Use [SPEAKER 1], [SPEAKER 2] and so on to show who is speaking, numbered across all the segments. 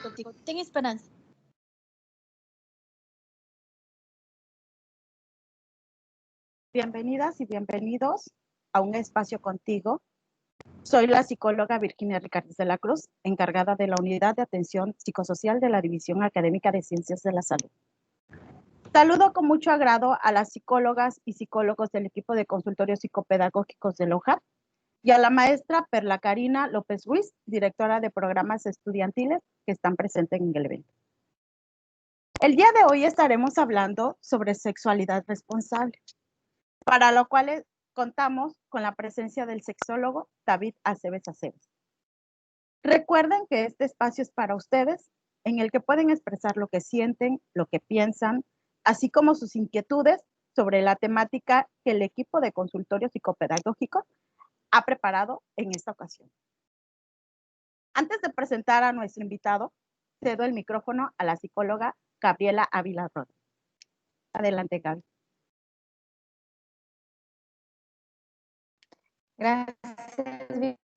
[SPEAKER 1] contigo. Ten esperanza.
[SPEAKER 2] Bienvenidas y bienvenidos a Un Espacio Contigo. Soy la psicóloga Virginia Ricardes de la Cruz, encargada de la Unidad de Atención Psicosocial de la División Académica de Ciencias de la Salud. Saludo con mucho agrado a las psicólogas y psicólogos del equipo de consultorios psicopedagógicos de LOJAP y a la maestra Perla Karina López Ruiz, directora de programas estudiantiles que están presentes en el evento. El día de hoy estaremos hablando sobre sexualidad responsable, para lo cual contamos con la presencia del sexólogo David Aceves Aceves. Recuerden que este espacio es para ustedes, en el que pueden expresar lo que sienten, lo que piensan, así como sus inquietudes sobre la temática que el equipo de consultorio psicopedagógico ha preparado en esta ocasión. Antes de presentar a nuestro invitado, cedo el micrófono a la psicóloga Gabriela Ávila Rodríguez. Adelante, Gaby.
[SPEAKER 3] Gracias,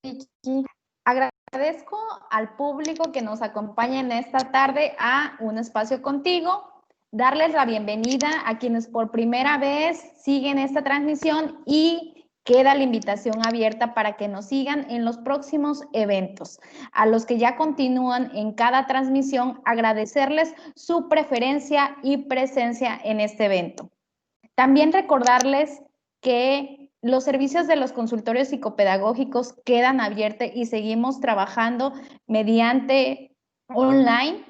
[SPEAKER 3] Vicky. Agradezco al público que nos acompaña en esta tarde a Un Espacio Contigo. Darles la bienvenida a quienes por primera vez siguen esta transmisión y queda la invitación abierta para que nos sigan en los próximos eventos. A los que ya continúan en cada transmisión, agradecerles su preferencia y presencia en este evento. También recordarles que los servicios de los consultorios psicopedagógicos quedan abiertos y seguimos trabajando mediante online,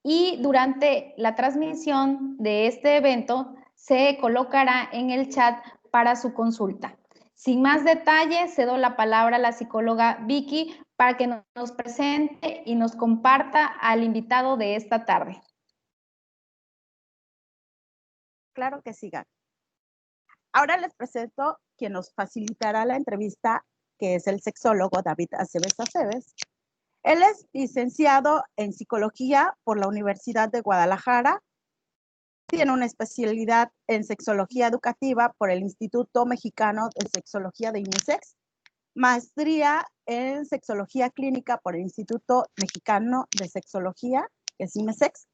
[SPEAKER 3] y durante la transmisión de este evento se colocará en el chat para su consulta. Sin más detalles, cedo la palabra a la psicóloga Vicky para que nos presente y nos comparta al invitado de esta tarde.
[SPEAKER 2] Claro que sí, Gaby. Ahora les presento quien nos facilitará la entrevista, que es el sexólogo David Aceves Aceves. Él es licenciado en psicología por la Universidad de Guadalajara. Tiene una especialidad en sexología educativa por el Instituto Mexicano de Sexología de IMESEX, maestría en sexología clínica por el Instituto Mexicano de Sexología, que es IMESEX,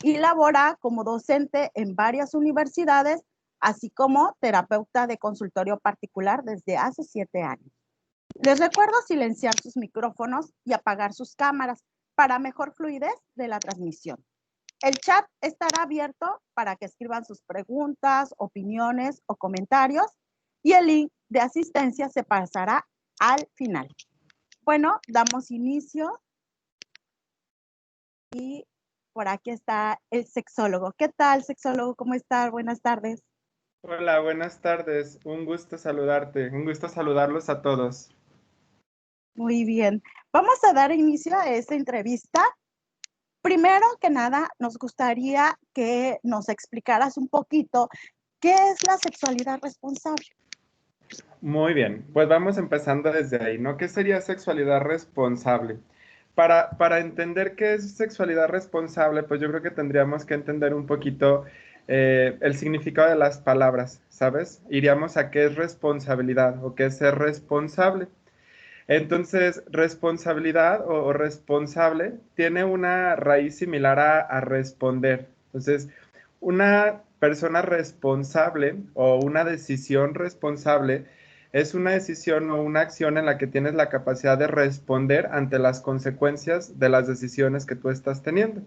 [SPEAKER 2] y labora como docente en varias universidades, así como terapeuta de consultorio particular desde hace 7 años. Les recuerdo silenciar sus micrófonos y apagar sus cámaras para mejor fluidez de la transmisión. El chat estará abierto para que escriban sus preguntas, opiniones o comentarios, y el link de asistencia se pasará al final. Bueno, damos inicio y por aquí está el sexólogo. ¿Qué tal, sexólogo? ¿Cómo está? Buenas tardes.
[SPEAKER 4] Hola, buenas tardes. Un gusto saludarte. Un gusto saludarlos a todos.
[SPEAKER 2] Muy bien. Vamos a dar inicio a esta entrevista. Primero que nada, nos gustaría que nos explicaras un poquito qué es la sexualidad responsable.
[SPEAKER 4] Muy bien, pues vamos empezando desde ahí, ¿no? ¿Qué sería sexualidad responsable? Para entender qué es sexualidad responsable, pues yo creo que tendríamos que entender un poquito el significado de las palabras, ¿sabes? Iríamos a qué es responsabilidad o qué es ser responsable. Entonces, responsabilidad o responsable tiene una raíz similar a responder. Entonces, una persona responsable o una decisión responsable es una decisión o una acción en la que tienes la capacidad de responder ante las consecuencias de las decisiones que tú estás teniendo.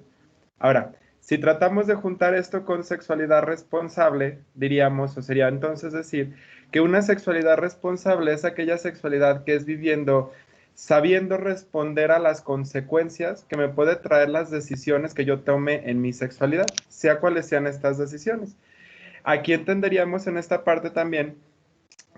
[SPEAKER 4] Ahora, si tratamos de juntar esto con sexualidad responsable, diríamos, o sería entonces decir, que una sexualidad responsable es aquella sexualidad que es viviendo, sabiendo responder a las consecuencias que me puede traer las decisiones que yo tome en mi sexualidad, sea cuales sean estas decisiones. Aquí entenderíamos en esta parte también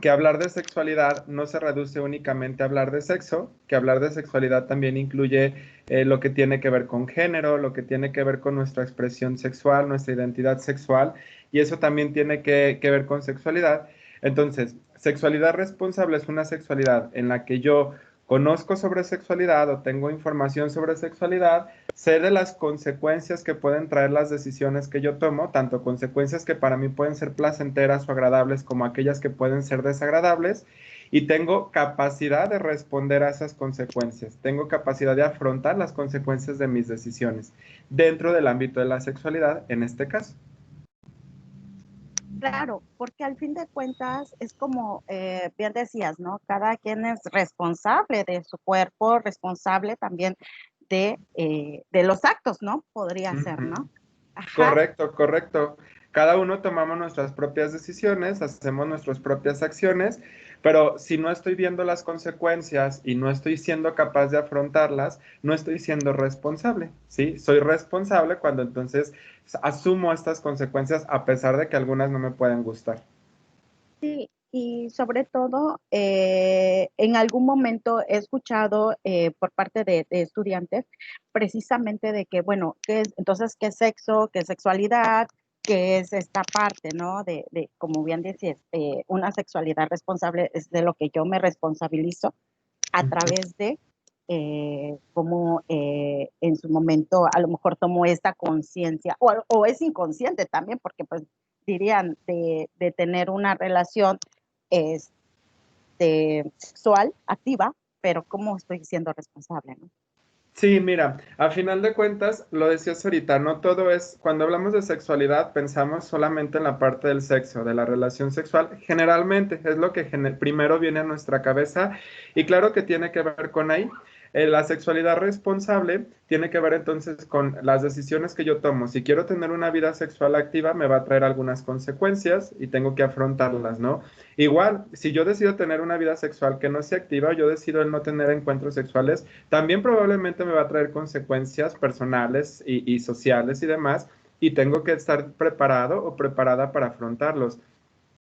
[SPEAKER 4] que hablar de sexualidad no se reduce únicamente a hablar de sexo, que hablar de sexualidad también incluye lo que tiene que ver con género, lo que tiene que ver con nuestra expresión sexual, nuestra identidad sexual, y eso también tiene que ver con sexualidad. Entonces, sexualidad responsable es una sexualidad en la que yo conozco sobre sexualidad o tengo información sobre sexualidad, sé de las consecuencias que pueden traer las decisiones que yo tomo, tanto consecuencias que para mí pueden ser placenteras o agradables como aquellas que pueden ser desagradables, y tengo capacidad de responder a esas consecuencias, tengo capacidad de afrontar las consecuencias de mis decisiones dentro del ámbito de la sexualidad en este caso.
[SPEAKER 2] Claro, porque al fin de cuentas es como bien decías, ¿no? Cada quien es responsable de su cuerpo, responsable también de los actos, ¿no? Podría ser, ¿no? Ajá.
[SPEAKER 4] Correcto, correcto. Cada uno tomamos nuestras propias decisiones, hacemos nuestras propias acciones, pero si no estoy viendo las consecuencias y no estoy siendo capaz de afrontarlas, no estoy siendo responsable, ¿sí? Soy responsable cuando entonces asumo estas consecuencias a pesar de que algunas no me pueden gustar.
[SPEAKER 2] Sí, y sobre todo, en algún momento he escuchado por parte de estudiantes precisamente de que, bueno, entonces, ¿qué es sexo? ¿Qué es sexualidad? ¿Qué es esta parte, no? Como bien decías, una sexualidad responsable es de lo que yo me responsabilizo a través de cómo en su momento a lo mejor tomó esta conciencia, o es inconsciente también, porque pues dirían de tener una relación sexual activa, pero cómo estoy siendo responsable, ¿no?
[SPEAKER 4] Sí, mira, a final de cuentas, lo decías ahorita, no todo es, cuando hablamos de sexualidad, pensamos solamente en la parte del sexo, de la relación sexual, generalmente es lo que primero viene a nuestra cabeza y claro que tiene que ver con ahí. La sexualidad responsable tiene que ver entonces con las decisiones que yo tomo. Si quiero tener una vida sexual activa, me va a traer algunas consecuencias y tengo que afrontarlas, ¿no? Igual, si yo decido tener una vida sexual que no sea activa, o yo decido el no tener encuentros sexuales, también probablemente me va a traer consecuencias personales y sociales y demás, y tengo que estar preparado o preparada para afrontarlos.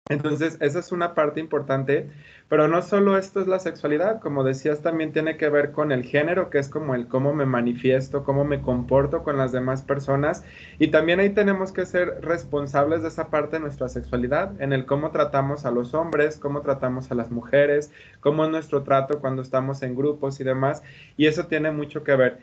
[SPEAKER 4] Entonces, esa es una parte importante, pero no solo esto es la sexualidad, como decías, también tiene que ver con el género, que es como el cómo me manifiesto, cómo me comporto con las demás personas, y también ahí tenemos que ser responsables de esa parte de nuestra sexualidad, en el cómo tratamos a los hombres, cómo tratamos a las mujeres, cómo es nuestro trato cuando estamos en grupos y demás, y eso tiene mucho que ver.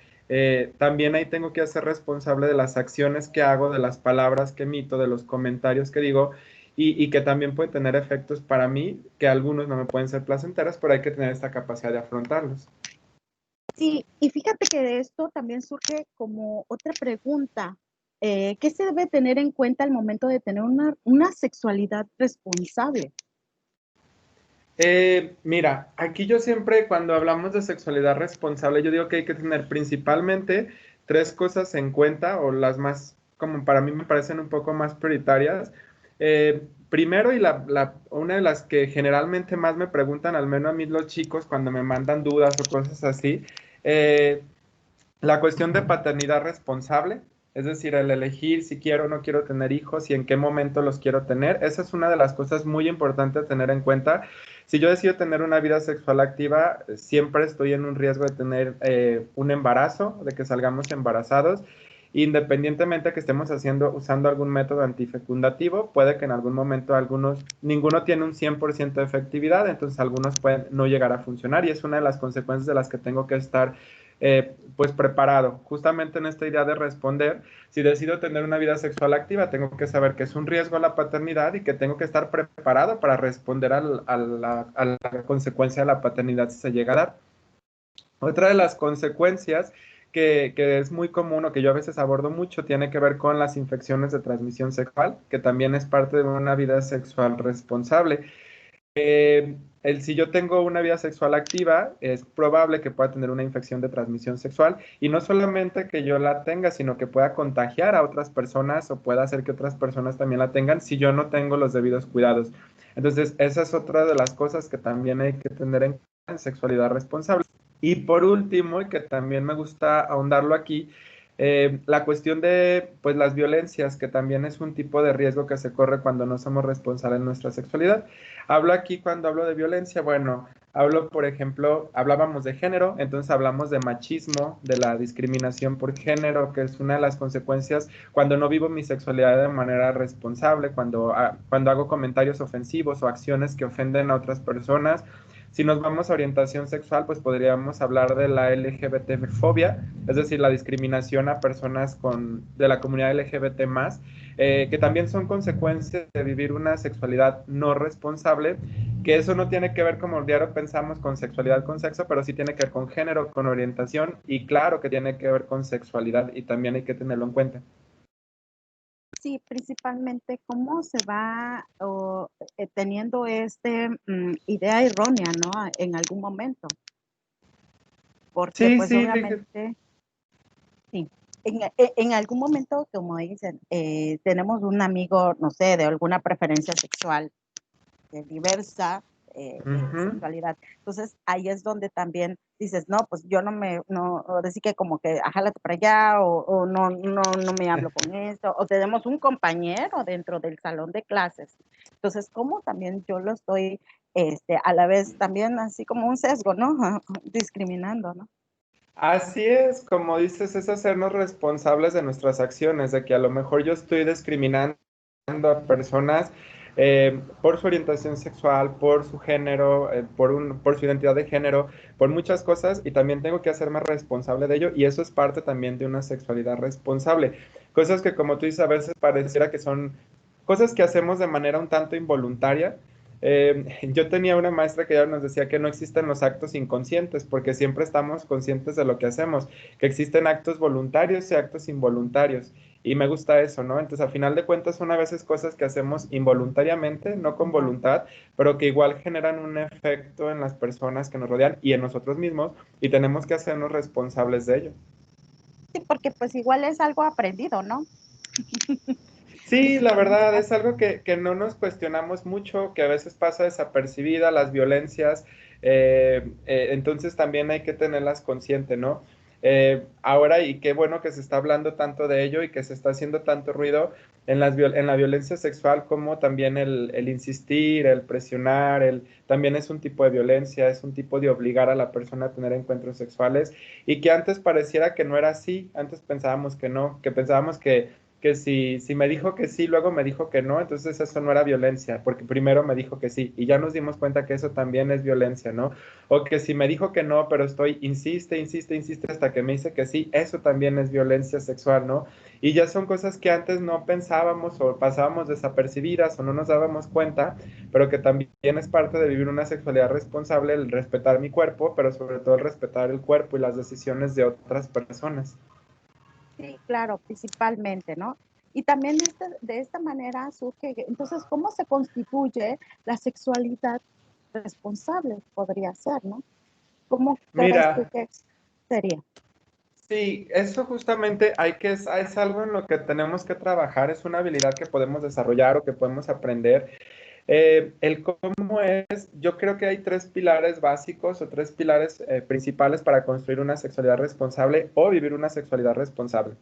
[SPEAKER 4] También ahí tengo que ser responsable de las acciones que hago, de las palabras que emito, de los comentarios que digo, y que también puede tener efectos para mí, que algunos no me pueden ser placenteros, pero hay que tener esta capacidad de afrontarlos.
[SPEAKER 2] Sí, y fíjate que de esto también surge como otra pregunta. ¿Qué se debe tener en cuenta al momento de tener una sexualidad responsable?
[SPEAKER 4] Mira, aquí yo siempre cuando hablamos de sexualidad responsable, yo digo que hay que tener principalmente tres cosas en cuenta, o las más, como para mí me parecen un poco más prioritarias. Primero, y una de las que generalmente más me preguntan, al menos a mí los chicos, cuando me mandan dudas o cosas así, eh, la cuestión de paternidad responsable, es decir, el elegir si quiero o no quiero tener hijos y en qué momento los quiero tener, esa es una de las cosas muy importantes a tener en cuenta. Si yo decido tener una vida sexual activa, siempre estoy en un riesgo de tener un embarazo, de que salgamos embarazados. Independientemente que estemos usando algún método antifecundativo, puede que en algún momento ninguno tiene un 100% de efectividad, entonces algunos pueden no llegar a funcionar y es una de las consecuencias de las que tengo que estar pues preparado. Justamente en esta idea de responder, si decido tener una vida sexual activa, tengo que saber que es un riesgo la paternidad y que tengo que estar preparado para responder a la consecuencia de la paternidad si se llega a dar. Otra de las consecuencias que es muy común o que yo a veces abordo mucho tiene que ver con las infecciones de transmisión sexual, que también es parte de una vida sexual responsable. Si yo tengo una vida sexual activa, es probable que pueda tener una infección de transmisión sexual y no solamente que yo la tenga, sino que pueda contagiar a otras personas o pueda hacer que otras personas también la tengan si yo no tengo los debidos cuidados. Entonces, esa es otra de las cosas que también hay que tener en cuenta en sexualidad responsable. Y por último, y que también me gusta ahondarlo aquí, la cuestión de pues las violencias, que también es un tipo de riesgo que se corre cuando no somos responsables en nuestra sexualidad. Hablo aquí cuando hablo de violencia, bueno, hablo, por ejemplo, hablábamos de género, entonces hablamos de machismo, de la discriminación por género, que es una de las consecuencias cuando no vivo mi sexualidad de manera responsable, cuando hago comentarios ofensivos o acciones que ofenden a otras personas. Si nos vamos a orientación sexual, pues podríamos hablar de la LGBT-fobia, es decir, la discriminación a personas de la comunidad LGBT+, que también son consecuencias de vivir una sexualidad no responsable que eso no tiene que ver como diario pensamos con sexualidad, con sexo, pero sí tiene que ver con género, con orientación y claro que tiene que ver con sexualidad y también hay que tenerlo en cuenta.
[SPEAKER 2] Sí, principalmente cómo se va teniendo idea errónea, ¿no? En algún momento, porque
[SPEAKER 4] Sí,
[SPEAKER 2] pues
[SPEAKER 4] sí, fíjate.
[SPEAKER 2] obviamente, sí, en algún momento, como dicen, tenemos un amigo, no sé, de alguna preferencia sexual diversa,
[SPEAKER 4] Ujú.
[SPEAKER 2] sexualidad. Entonces, ahí es donde también dices, no, pues yo o decir que como que, jálate para allá, o no me hablo con esto, o tenemos un compañero dentro del salón de clases. Entonces, como también yo lo estoy, a la vez también así como un sesgo, ¿no? Discriminando, ¿no?
[SPEAKER 4] Así es, como dices, es hacernos responsables de nuestras acciones, de que a lo mejor yo estoy discriminando a personas por su orientación sexual, por su género, por su identidad de género, por muchas cosas, y también tengo que hacerme responsable de ello, y eso es parte también de una sexualidad responsable. Cosas que, como tú dices, a veces pareciera que son cosas que hacemos de manera un tanto involuntaria. Yo tenía una maestra que ya nos decía que no existen los actos inconscientes, porque siempre estamos conscientes de lo que hacemos, que existen actos voluntarios y actos involuntarios. Y me gusta eso, ¿no? Entonces, a final de cuentas, son a veces cosas que hacemos involuntariamente, no con
[SPEAKER 2] Ya.
[SPEAKER 4] voluntad, pero que igual generan un efecto en las personas que nos rodean y en nosotros mismos, y tenemos que hacernos responsables de ello.
[SPEAKER 2] Sí, porque pues igual es algo aprendido, ¿no?
[SPEAKER 4] Sí, la verdad
[SPEAKER 2] Discriminar.
[SPEAKER 4] es algo que no nos cuestionamos mucho, que a veces pasa desapercibida, las violencias, entonces también hay que tenerlas consciente, ¿no? Ahora, y qué bueno que se está hablando tanto de ello y que se está haciendo tanto ruido en la violencia sexual, como también el insistir, el presionar, también es un tipo de violencia, es un tipo de obligar a la persona a tener encuentros sexuales, y que antes pareciera que no era así, antes pensábamos que no, que pensábamos que si me dijo que sí, luego me dijo que no, entonces eso no era violencia, porque primero me dijo que sí, y ya nos dimos cuenta que eso también es violencia, ¿no? O que si me dijo que no, pero insiste, insiste, insiste hasta que me dice que sí, eso también es violencia sexual, ¿no? Y ya son cosas que antes no pensábamos o pasábamos desapercibidas o no nos dábamos cuenta, pero que también es parte de vivir una sexualidad responsable, el respetar mi cuerpo, pero sobre todo el respetar el cuerpo y las decisiones de otras personas.
[SPEAKER 2] Sí, claro, principalmente, ¿no? Y también de esta manera surge, entonces, ¿cómo se constituye la sexualidad responsable? Podría ser, ¿no? ¿Cómo crees tú
[SPEAKER 4] Mira,
[SPEAKER 2] que sería?
[SPEAKER 4] sí, eso justamente es algo en lo que tenemos que trabajar, es una habilidad que podemos desarrollar o que podemos aprender. El cómo es, yo creo que hay tres pilares básicos o tres pilares principales para construir una sexualidad responsable o vivir una sexualidad responsable.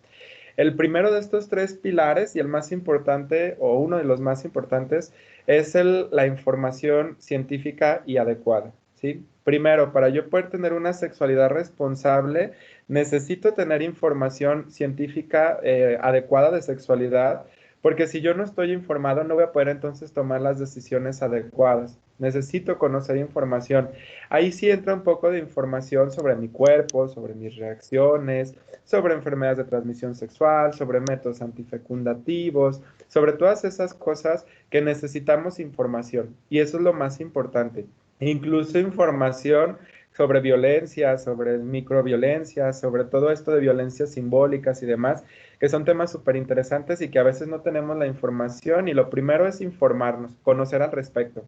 [SPEAKER 4] El primero de estos tres pilares y el más importante o uno de los más importantes es la información científica y adecuada, ¿sí? Primero, para yo poder tener una sexualidad responsable, necesito tener información científica adecuada de sexualidad, porque si yo no estoy informado, no voy a poder entonces tomar las decisiones adecuadas. Necesito conocer información. Ahí sí entra un poco de información sobre mi cuerpo, sobre mis reacciones, sobre enfermedades de transmisión sexual, sobre métodos antifecundativos, sobre todas esas cosas que necesitamos información. Y eso es lo más importante. Incluso información sobre violencia, sobre microviolencia, sobre todo esto de violencias simbólicas y demás, que son temas súper interesantes y que a veces no tenemos la información. Y lo primero es informarnos, conocer al respecto.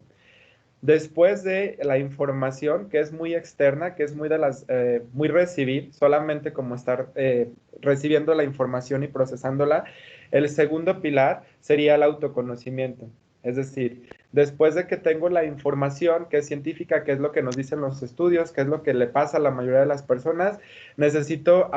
[SPEAKER 4] Después de la información, que es muy externa, que es muy recibir, solamente como estar recibiendo la información y procesándola, el segundo pilar sería el autoconocimiento. Es decir, después de que tengo la información que es científica, que es lo que nos dicen los estudios, que es lo que le pasa a la mayoría de las personas, necesito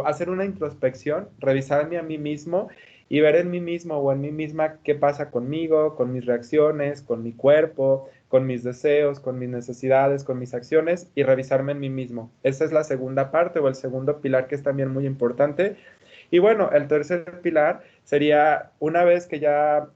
[SPEAKER 4] hacer una introspección, revisarme a mí mismo y ver en mí mismo o en mí misma qué pasa conmigo, con mis reacciones, con mi cuerpo, con mis deseos, con mis necesidades, con mis acciones y revisarme en mí mismo. Esa es la segunda parte o el segundo pilar que es también muy importante. Y bueno, el tercer pilar sería una vez que ya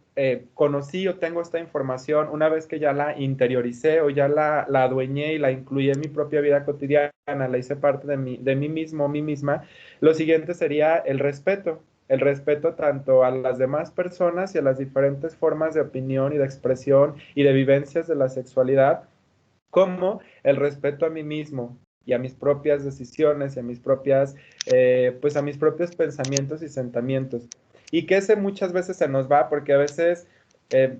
[SPEAKER 4] conocí o tengo esta información, una vez que ya la interioricé o ya la adueñé y la incluí en mi propia vida cotidiana, la hice parte de mí mismo, mí misma, lo siguiente sería el respeto. el respeto tanto a las demás personas y a las diferentes formas de opinión y de expresión y de vivencias de la sexualidad, como el respeto a mí mismo y a mis propias decisiones y a mis propias, pues a mis propios pensamientos y sentimientos. Y que ese muchas veces se nos va porque a veces eh,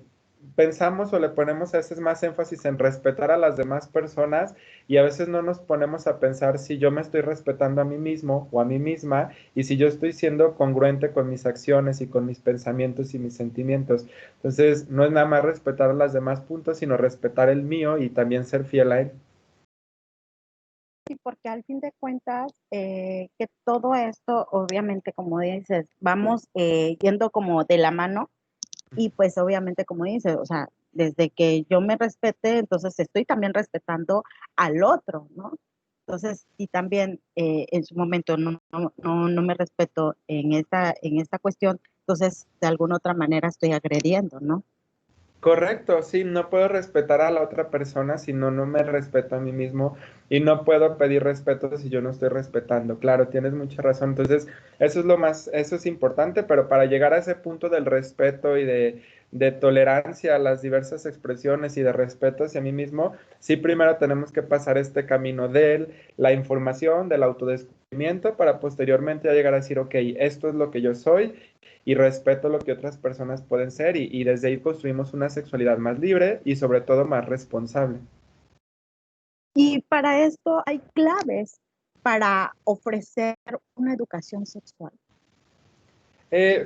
[SPEAKER 4] pensamos o le ponemos a veces más énfasis en respetar a las demás personas y a veces no nos ponemos a pensar si yo me estoy respetando a mí mismo o a mí misma y si yo estoy siendo congruente con mis acciones y con mis pensamientos y mis sentimientos. Entonces, no es nada más respetar a los demás puntos, sino respetar el mío y también ser fiel a él.
[SPEAKER 2] Sí, porque al fin de cuentas, que todo esto, obviamente, como dices, vamos yendo como de la mano y pues obviamente, como dices, o sea, desde que yo me respete, entonces estoy también respetando al otro, ¿no? Entonces, y también en su momento no me respeto en esta cuestión, entonces de alguna otra manera estoy agrediendo, ¿no?
[SPEAKER 4] Correcto, sí, no puedo respetar a la otra persona si no me respeto a mí mismo y no puedo pedir respeto si yo no estoy respetando. Claro, tienes mucha razón. Entonces, eso es lo más, eso es importante, pero para llegar a ese punto del respeto y de tolerancia a las diversas expresiones y de respeto hacia mí mismo, sí primero tenemos que pasar este camino de la información, del autodescubrimiento, para posteriormente ya llegar a decir, ok, esto es lo que yo soy y respeto lo que otras personas pueden ser y desde ahí construimos una sexualidad más libre y sobre todo más responsable.
[SPEAKER 2] Y para esto hay claves para ofrecer una educación sexual.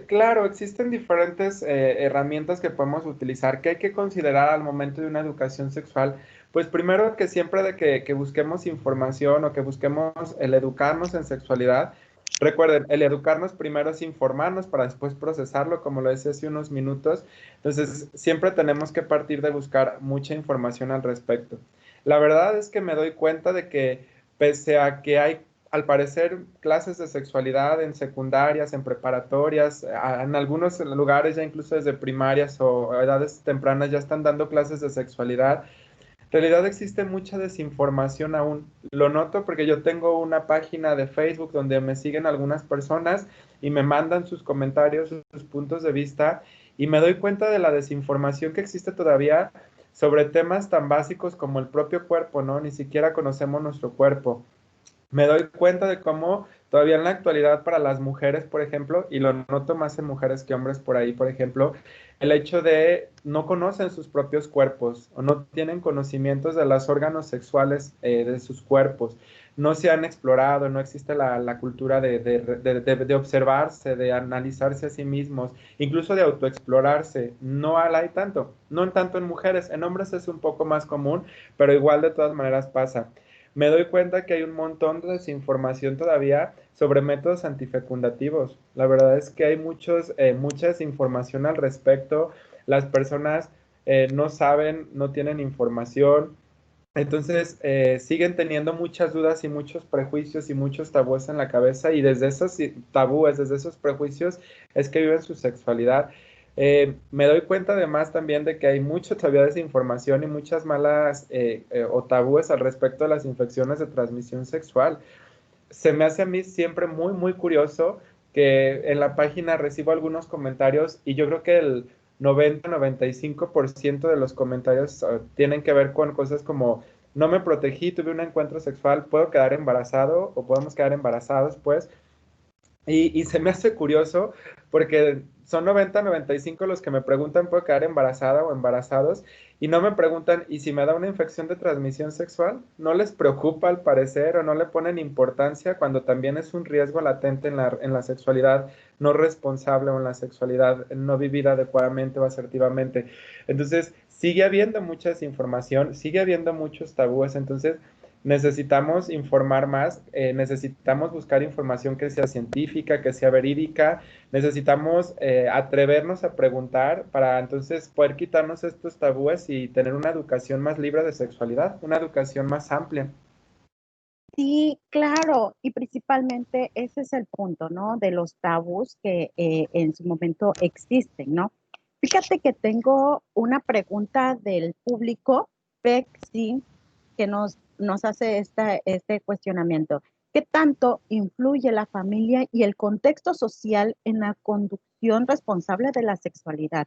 [SPEAKER 4] Claro, existen diferentes herramientas que podemos utilizar que hay que considerar al momento de una educación sexual. Pues primero que siempre de que busquemos información o que busquemos el educarnos en sexualidad. Recuerden, el educarnos primero es informarnos para después procesarlo, como lo decía hace unos minutos. Entonces, siempre tenemos que partir de buscar mucha información al respecto. La verdad es que me doy cuenta de que pese a que hay al parecer, clases de sexualidad en secundarias, en preparatorias, en algunos lugares ya incluso desde primarias o edades tempranas ya están dando clases de sexualidad. En realidad existe mucha desinformación aún. Lo noto porque yo tengo una página de Facebook donde me siguen algunas personas y me mandan sus comentarios, sus puntos de vista y me doy cuenta de la desinformación que existe todavía sobre temas tan básicos como el propio cuerpo, ¿no? Ni siquiera conocemos nuestro cuerpo. Me doy cuenta de cómo todavía en la actualidad para las mujeres, por ejemplo, y lo noto más en mujeres que hombres por ahí, por ejemplo, el hecho de no conocen sus propios cuerpos o no tienen conocimientos de los órganos sexuales de sus cuerpos, no se han explorado, no existe la cultura de observarse, de analizarse a sí mismos, incluso de autoexplorarse, no la hay tanto, no tanto en mujeres, en hombres es un poco más común, pero igual de todas maneras pasa. Me doy cuenta que hay un montón de desinformación todavía sobre métodos antifecundativos. La verdad es que hay mucha desinformación al respecto. Las personas no saben, no tienen información. Entonces, siguen teniendo muchas dudas y muchos prejuicios y muchos tabúes en la cabeza y desde esos tabúes, desde esos prejuicios es que viven su sexualidad. Me doy cuenta además también de que hay mucha todavía desinformación y muchas malas o tabúes al respecto de las infecciones de transmisión sexual. Se me hace a mí siempre muy curioso que en la página recibo algunos comentarios y yo creo que el 90-95% de los comentarios tienen que ver con cosas como no me protegí, tuve un encuentro sexual, puedo quedar embarazado o podemos quedar embarazados, pues, y se me hace curioso porque son 90-95 los que me preguntan, ¿puedo quedar embarazada o embarazados? Y no me preguntan, ¿y si me da una infección de transmisión sexual? No les preocupa al parecer o no le ponen importancia cuando también es un riesgo latente en la sexualidad no responsable o en la sexualidad no vivida adecuadamente o asertivamente. Entonces, sigue habiendo mucha desinformación, sigue habiendo muchos tabúes, entonces necesitamos informar más, necesitamos buscar información que sea científica, que sea verídica, necesitamos atrevernos a preguntar para entonces poder quitarnos estos tabúes y tener una educación más libre de sexualidad, una educación más amplia.
[SPEAKER 2] Sí, claro, y principalmente ese es el punto, ¿no? De los tabús que en su momento existen, ¿no? Fíjate que tengo una pregunta del público, Pexi, que nos hace este cuestionamiento. ¿Qué tanto influye la familia y el contexto social en la conducción responsable de la sexualidad?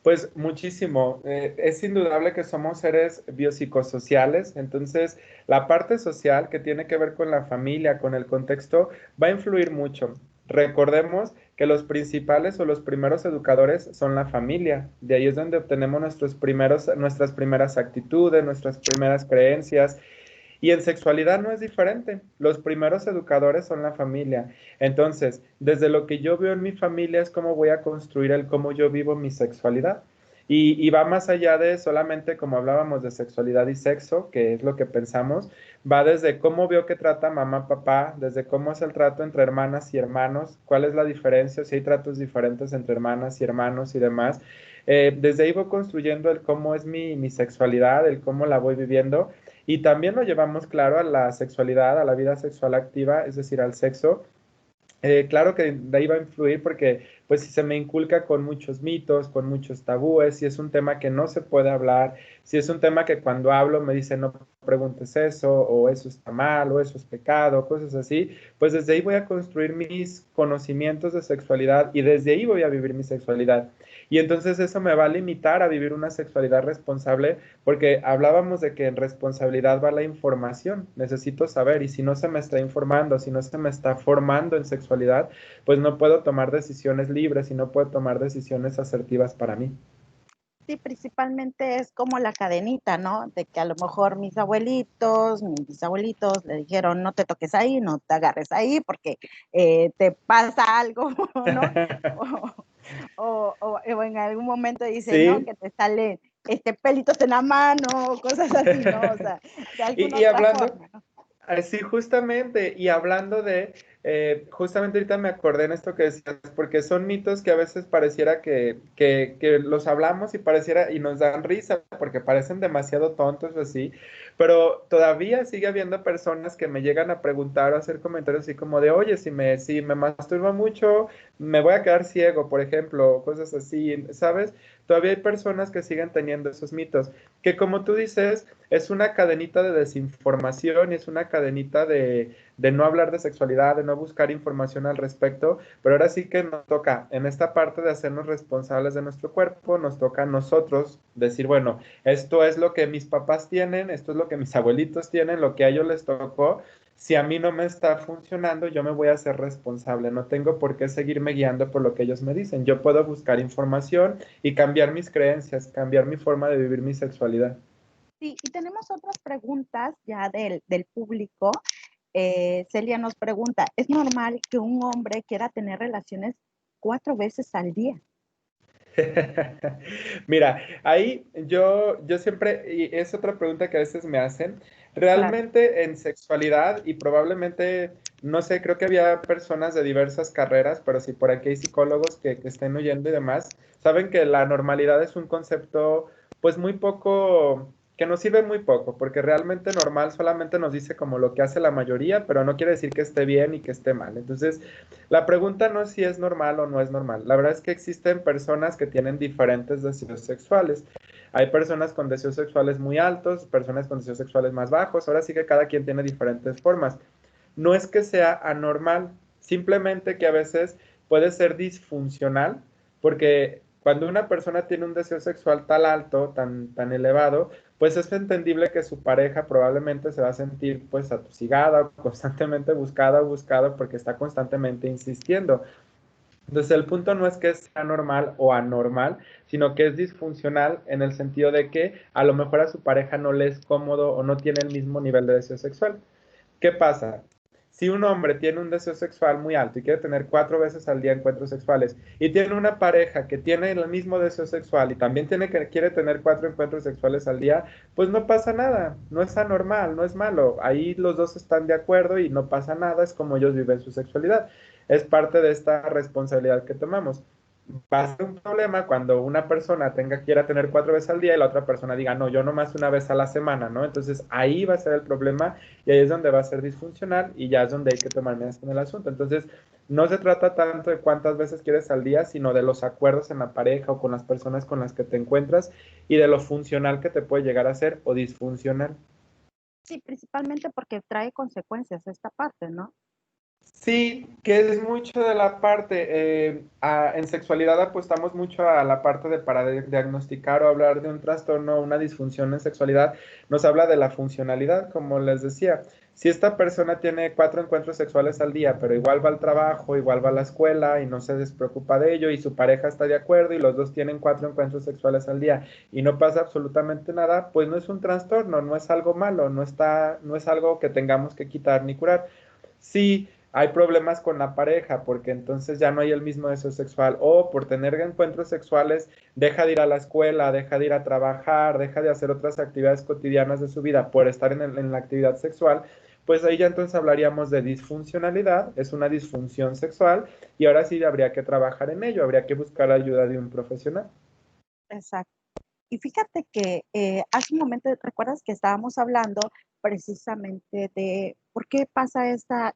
[SPEAKER 4] Pues muchísimo. Es indudable que somos seres biopsicosociales, entonces la parte social que tiene que ver con la familia, con el contexto, va a influir mucho. Recordemos que los principales o los primeros educadores son la familia. De ahí es donde obtenemos nuestras primeras actitudes, nuestras primeras creencias. Y en sexualidad no es diferente. Los primeros educadores son la familia. Entonces, desde lo que yo veo en mi familia es cómo voy a construir el cómo yo vivo mi sexualidad. Y va más allá de solamente como hablábamos de sexualidad y sexo, que es lo que pensamos, va desde cómo veo que trata mamá, papá, desde cómo es el trato entre hermanas y hermanos, cuál es la diferencia, si hay tratos diferentes entre hermanas y hermanos y demás. Desde ahí voy construyendo el cómo es mi sexualidad, el cómo la voy viviendo y también lo llevamos claro a la sexualidad, a la vida sexual activa, es decir, al sexo. Claro que de ahí va a influir porque pues si se me inculca con muchos mitos, con muchos tabúes, si es un tema que no se puede hablar, si es un tema que cuando hablo me dicen no preguntes eso, o eso está mal, o eso es pecado, cosas así, pues desde ahí voy a construir mis conocimientos de sexualidad y desde ahí voy a vivir mi sexualidad. Y entonces eso me va a limitar a vivir una sexualidad responsable porque hablábamos de que en responsabilidad va la información, necesito saber y si no se me está informando, si no se me está formando en sexualidad, pues no puedo tomar decisiones libres y no puedo tomar decisiones asertivas para mí.
[SPEAKER 2] Sí, principalmente es como la cadenita, ¿no? De que a lo mejor mis abuelitos, mis bisabuelitos le dijeron, no te toques ahí, no te agarres ahí porque te pasa algo, ¿no? O en algún momento dicen, no,
[SPEAKER 4] Sí.
[SPEAKER 2] que te salen pelitos en la mano, cosas así, ¿no? O sea, de alguna
[SPEAKER 4] Y
[SPEAKER 2] otra
[SPEAKER 4] hablando,
[SPEAKER 2] forma, ¿no?
[SPEAKER 4] sí, justamente, y hablando de, justamente ahorita me acordé en esto que decías, porque son mitos que a veces pareciera que los hablamos y pareciera, y nos dan risa, porque parecen demasiado tontos o así, pero todavía sigue habiendo personas que me llegan a preguntar o hacer comentarios así como de, oye, si me masturbo mucho, me voy a quedar ciego, por ejemplo, cosas así, ¿sabes? Todavía hay personas que siguen teniendo esos mitos, que como tú dices, es una cadenita de desinformación y es una cadenita de no hablar de sexualidad, de no buscar información al respecto, pero ahora sí que nos toca en esta parte de hacernos responsables de nuestro cuerpo, nos toca a nosotros decir, bueno, esto es lo que mis papás tienen, esto es lo que mis abuelitos tienen, lo que a ellos les tocó. Si a mí no me está funcionando, yo me voy a hacer responsable, no tengo por qué seguirme guiando por lo que ellos me dicen. Yo puedo buscar información y cambiar mis creencias, cambiar mi forma de vivir mi sexualidad.
[SPEAKER 2] Sí, y tenemos otras preguntas ya del público. Celia nos pregunta, ¿es normal que un hombre quiera tener relaciones 4 veces al día?
[SPEAKER 4] Mira, ahí yo siempre, y es otra pregunta que a veces me hacen,
[SPEAKER 2] Claro.
[SPEAKER 4] realmente en sexualidad y probablemente, no sé, creo que había personas de diversas carreras, pero si por aquí hay psicólogos que estén oyendo y demás, saben que la normalidad es un concepto pues muy poco, que nos sirve muy poco, porque realmente normal solamente nos dice como lo que hace la mayoría, pero no quiere decir que esté bien y que esté mal. Entonces, la pregunta no es si es normal o no es normal. La verdad es que existen personas que tienen diferentes deseos sexuales. Hay personas con deseos sexuales muy altos, personas con deseos sexuales más bajos. Ahora sí que cada quien tiene diferentes formas. No es que sea anormal, simplemente que a veces puede ser disfuncional, porque cuando una persona tiene un deseo sexual tan alto, tan elevado, pues es entendible que su pareja probablemente se va a sentir pues atosigada, constantemente buscada o buscado porque está constantemente insistiendo. Entonces el punto no es que sea normal o anormal, sino que es disfuncional en el sentido de que a lo mejor a su pareja no le es cómodo o no tiene el mismo nivel de deseo sexual. ¿Qué pasa? Si un hombre tiene un deseo sexual muy alto y quiere tener 4 veces al día encuentros sexuales y tiene una pareja que tiene el mismo deseo sexual y también quiere tener 4 encuentros sexuales al día, pues no pasa nada, no es anormal, no es malo. Ahí los dos están de acuerdo y no pasa nada, es como ellos viven su sexualidad. Es parte de esta responsabilidad que tomamos. Va a ser un problema cuando una persona quiera tener 4 veces al día y la otra persona diga, no, yo nomás una vez a la semana, ¿no? Entonces ahí va a ser el problema y ahí es donde va a ser disfuncional y ya es donde hay que tomar medidas con el asunto. Entonces, no se trata tanto de cuántas veces quieres al día, sino de los acuerdos en la pareja o con las personas con las que te encuentras y de lo funcional que te puede llegar a ser o disfuncional.
[SPEAKER 2] Sí, principalmente porque trae consecuencias esta parte, ¿no?
[SPEAKER 4] Sí, que es mucho de la parte, en sexualidad apostamos mucho a la parte de para diagnosticar o hablar de un trastorno o una disfunción en sexualidad, nos habla de la funcionalidad, como les decía. Si esta persona tiene 4 encuentros sexuales al día, pero igual va al trabajo, igual va a la escuela y no se despreocupa de ello y su pareja está de acuerdo y los dos tienen 4 encuentros sexuales al día y no pasa absolutamente nada, pues no es un trastorno, no es algo malo, no es algo que tengamos que quitar ni curar. Sí, hay problemas con la pareja porque entonces ya no hay el mismo deseo sexual o por tener encuentros sexuales deja de ir a la escuela, deja de ir a trabajar, deja de hacer otras actividades cotidianas de su vida por estar en la actividad sexual, pues ahí ya entonces hablaríamos de disfuncionalidad, es una disfunción sexual y ahora sí habría que trabajar en ello, habría que buscar ayuda de un profesional.
[SPEAKER 2] Exacto. Y fíjate que hace un momento, ¿recuerdas que estábamos hablando precisamente de por qué pasa esta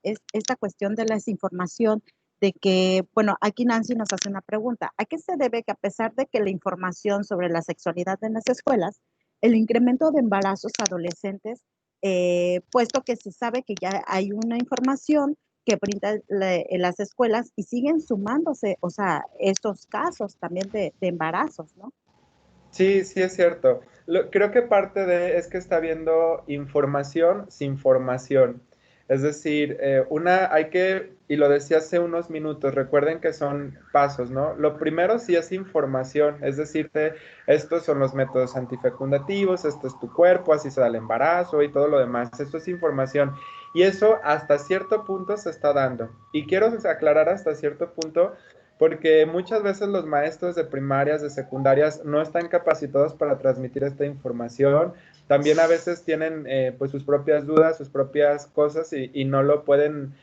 [SPEAKER 2] cuestión de la desinformación? De que, bueno, aquí Nancy nos hace una pregunta. ¿A qué se debe que a pesar de que la información sobre la sexualidad en las escuelas, el incremento de embarazos adolescentes, puesto que se sabe que ya hay una información que brinda las escuelas y siguen sumándose, o sea, estos casos también de embarazos, ¿no?
[SPEAKER 4] Sí, sí es cierto. Creo que parte de es que está habiendo información sin formación. Es decir, hay que, y lo decía hace unos minutos, recuerden que son pasos, ¿no? Lo primero sí es información, es decirte, estos son los métodos antifecundativos, este es tu cuerpo, así se da el embarazo y todo lo demás. Eso es información. Y eso hasta cierto punto se está dando. Y quiero aclarar hasta cierto punto porque muchas veces los maestros de primarias, de secundarias, no están capacitados para transmitir esta información. También a veces tienen pues sus propias dudas, sus propias cosas y no lo pueden,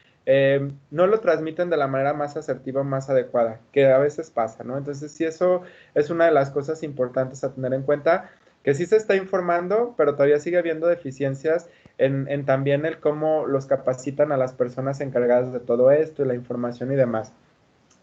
[SPEAKER 4] no lo transmiten de la manera más asertiva, más adecuada, que a veces pasa, ¿no? Entonces sí, eso es una de las cosas importantes a tener en cuenta, que sí se está informando, pero todavía sigue habiendo deficiencias en también el cómo los capacitan a las personas encargadas de todo esto y la información y demás.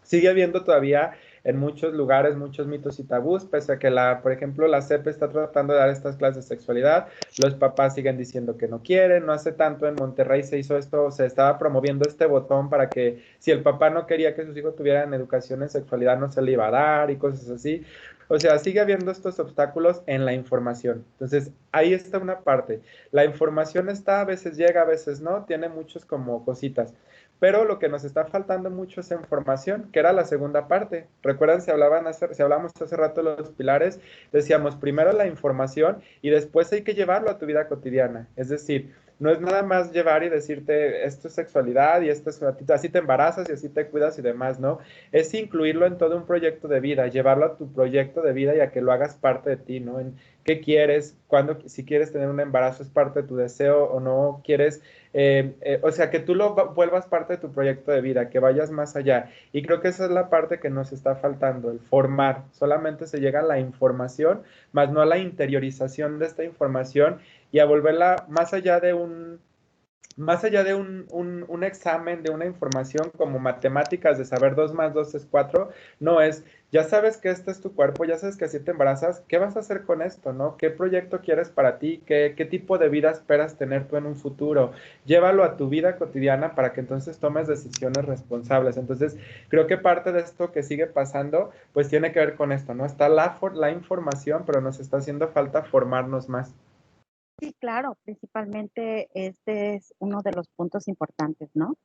[SPEAKER 4] Sigue habiendo todavía en muchos lugares muchos mitos y tabús, pese a que por ejemplo, la CEP está tratando de dar estas clases de sexualidad, los papás siguen diciendo que no quieren, no hace tanto en Monterrey se hizo esto, se estaba promoviendo este botón para que si el papá no quería que sus hijos tuvieran educación en sexualidad no se le iba a dar y cosas así. O sea, sigue habiendo estos obstáculos en la información. Entonces, ahí está una parte. La información está, a veces llega, a veces no, tiene muchos como cositas. Pero lo que nos está faltando mucho es información, que era la segunda parte. Recuerdan, si hablamos hace rato de los pilares, decíamos primero la información y después hay que llevarlo a tu vida cotidiana. Es decir, no es nada más llevar y decirte esto es sexualidad y esto es así te embarazas y así te cuidas y demás, ¿no? Es incluirlo en todo un proyecto de vida, llevarlo a tu proyecto de vida y a que lo hagas parte de ti, ¿no? En qué quieres, si quieres tener un embarazo es parte de tu deseo o no quieres o sea, que tú lo vuelvas parte de tu proyecto de vida, que vayas más allá. Y creo que esa es la parte que nos está faltando, el formar. Solamente se llega a la información, más no a la interiorización de esta información y a volverla más allá de un examen, de una información como matemáticas, de saber 2 más 2 es 4, no es, ya sabes que este es tu cuerpo, ya sabes que así te embarazas, ¿qué vas a hacer con esto, no? ¿Qué proyecto quieres para ti? ¿Qué tipo de vida esperas tener tú en un futuro? Llévalo a tu vida cotidiana para que entonces tomes decisiones responsables. Entonces, creo que parte de esto que sigue pasando, pues tiene que ver con esto, ¿no? Está la información, pero nos está haciendo falta formarnos más.
[SPEAKER 2] Sí, claro, principalmente este es uno de los puntos importantes, ¿no?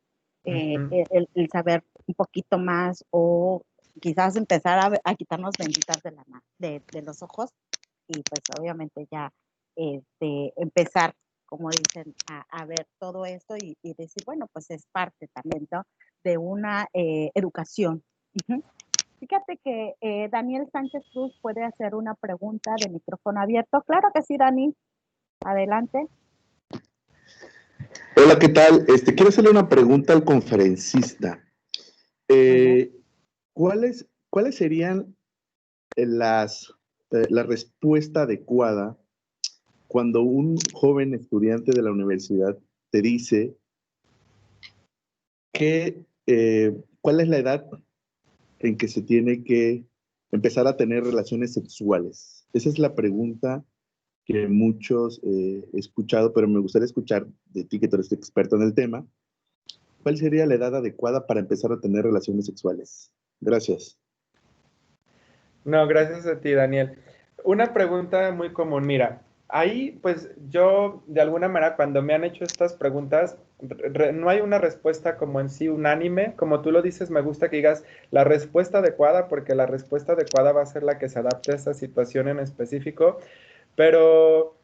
[SPEAKER 4] Ujú.
[SPEAKER 2] El saber un poquito más o quizás empezar a quitarnos benditas de los ojos y pues obviamente ya empezar, como dicen, a ver todo esto y decir, bueno, pues es parte también, ¿no? De una educación. Ujú. Fíjate que Daniel Sánchez Cruz puede hacer una pregunta de micrófono abierto. Claro que sí, Dani. Adelante.
[SPEAKER 1] Hola, ¿qué tal? Quiero hacerle una pregunta al conferencista.
[SPEAKER 2] Muy bien.
[SPEAKER 1] ¿Cuáles serían la respuesta adecuada cuando un joven estudiante de la universidad te dice cuál es la edad en que se tiene que empezar a tener relaciones sexuales? Esa es la pregunta que muchos he escuchado, pero me gustaría escuchar de ti, que tú eres experto en el tema. ¿Cuál sería la edad adecuada para empezar a tener relaciones sexuales? Gracias.
[SPEAKER 4] No, gracias a ti, Daniel. Una pregunta muy común, mira, ahí pues yo de alguna manera cuando me han hecho estas preguntas, no hay una respuesta como en sí unánime, como tú lo dices, me gusta que digas la respuesta adecuada, porque la respuesta adecuada va a ser la que se adapte a esta situación en específico, pero